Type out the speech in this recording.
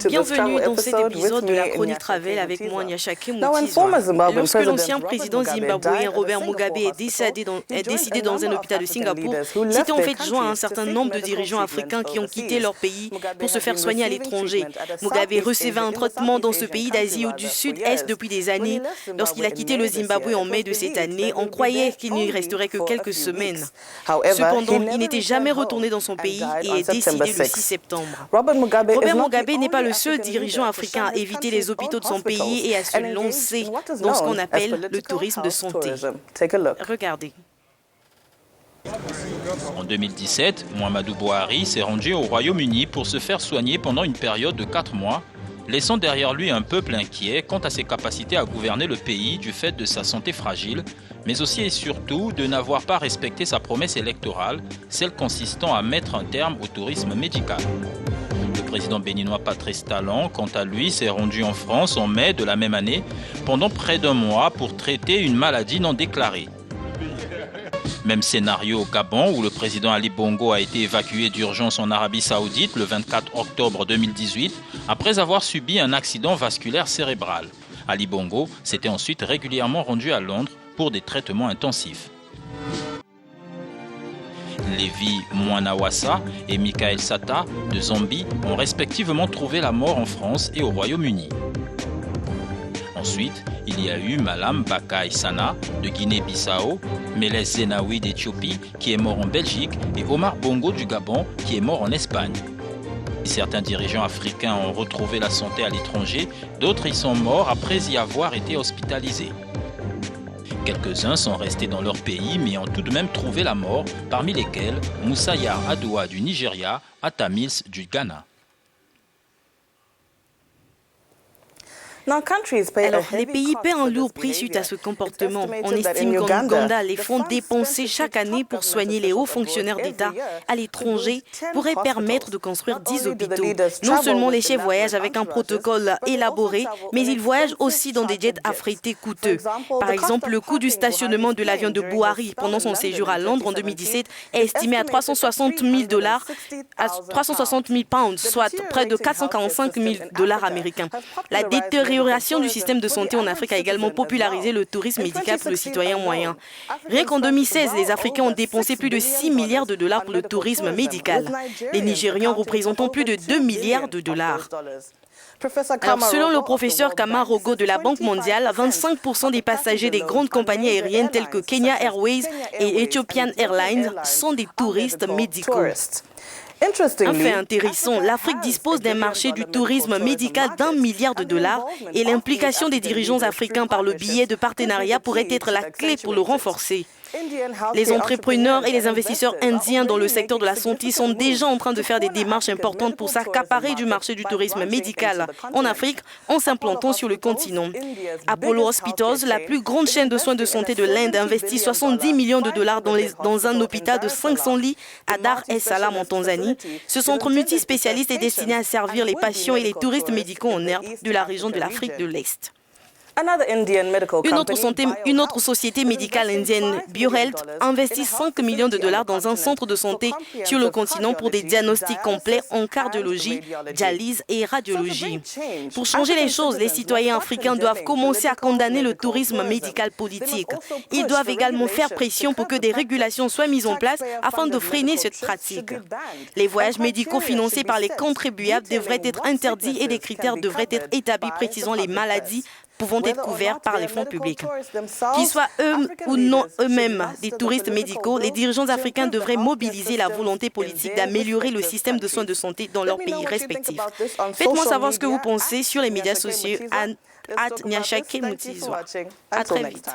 Bienvenue dans cet épisode de la chronique Travel avec moi, Nyashake Mutizwa. Lorsque l'ancien président zimbabwéen Robert Mugabe est décédé dans un hôpital de Singapour, c'était en fait joint à un certain nombre de dirigeants africains qui ont quitté leur pays pour se faire soigner à l'étranger. Mugabe recevait un traitement dans ce pays d'Asie du Sud-Est depuis des années. Lorsqu'il a quitté le Zimbabwe en mai de cette année, on croyait qu'il n'y resterait que quelques semaines. Cependant, il n'était jamais retourné dans son pays et est décédé le 6 septembre. Robert Mugabe n'est pas le seul dirigeant africain à éviter les hôpitaux de son pays et à se lancer dans ce qu'on appelle le tourisme de santé. Regardez. En 2017, Muhammadu Buhari s'est rendu au Royaume-Uni pour se faire soigner pendant une période de 4 mois, laissant derrière lui un peuple inquiet quant à ses capacités à gouverner le pays du fait de sa santé fragile, mais aussi et surtout de n'avoir pas respecté sa promesse électorale, celle consistant à mettre un terme au tourisme médical. Le président béninois Patrice Talon, quant à lui, s'est rendu en France en mai de la même année pendant près d'un mois pour traiter une maladie non déclarée. Même scénario au Gabon où le président Ali Bongo a été évacué d'urgence en Arabie Saoudite le 24 octobre 2018 après avoir subi un accident vasculaire cérébral. Ali Bongo s'était ensuite régulièrement rendu à Londres pour des traitements intensifs. Levi Mwanawasa et Michael Sata de Zambie ont respectivement trouvé la mort en France et au Royaume-Uni. Ensuite, il y a eu Malam Bakay Sana de Guinée-Bissau, Meles Zenawi d'Éthiopie qui est mort en Belgique et Omar Bongo du Gabon qui est mort en Espagne. Certains dirigeants africains ont retrouvé la santé à l'étranger, d'autres y sont morts après y avoir été hospitalisés. Quelques-uns sont restés dans leur pays mais ont tout de même trouvé la mort, parmi lesquels Moussa Yar Adoua du Nigeria, Atta Mills du Ghana. Alors, les pays paient un lourd prix suite à ce comportement. On estime qu'en Ouganda, les fonds dépensés chaque année pour soigner les hauts fonctionnaires d'État à l'étranger pourraient permettre de construire 10 hôpitaux. Non seulement les chefs voyagent avec un protocole élaboré, mais ils voyagent aussi dans des jets affrétés coûteux. Par exemple, le coût du stationnement de l'avion de Buhari pendant son séjour à Londres en 2017 est estimé à $360 000, soit près de $445 000 américains. La détérioration du système de santé en Afrique a également popularisé le tourisme médical pour le citoyen moyen. Rien qu'en 2016, les Africains ont dépensé plus de $6 milliards pour le tourisme médical. Les Nigérians représentant plus de $2 milliards. Alors, selon le professeur Kamar Rogo de la Banque mondiale, 25% des passagers des grandes compagnies aériennes telles que Kenya Airways et Ethiopian Airlines sont des touristes médicaux. Un fait intéressant, l'Afrique dispose d'un marché du tourisme médical d'1 milliard de dollars et l'implication des dirigeants africains par le biais de partenariats pourrait être la clé pour le renforcer. Les entrepreneurs et les investisseurs indiens dans le secteur de la santé sont déjà en train de faire des démarches importantes pour s'accaparer du marché du tourisme médical en Afrique en s'implantant sur le continent. Apollo Hospitals, la plus grande chaîne de soins de santé de l'Inde, investit $70 millions dans un hôpital de 500 lits à Dar es Salaam en Tanzanie. Ce centre multispécialiste est destiné à servir les patients et les touristes médicaux en herbe de la région de l'Afrique de l'Est. Une autre société médicale indienne, BioHealth, investit $5 millions dans un centre de santé sur le continent pour des diagnostics complets en cardiologie, dialyse et radiologie. Pour changer les choses, les citoyens africains doivent commencer à condamner le tourisme médical politique. Ils doivent également faire pression pour que des régulations soient mises en place afin de freiner cette pratique. Les voyages médicaux financés par les contribuables devraient être interdits et des critères devraient être établis précisant les maladies pouvant être couverts par les fonds publics. Qu'ils soient eux ou non eux-mêmes des touristes médicaux, les dirigeants africains devraient mobiliser la volonté politique d'améliorer le système de soins de santé dans leurs pays respectifs. Faites-moi savoir ce que vous pensez sur les médias sociaux @Nyashake Mutizwa. À très vite.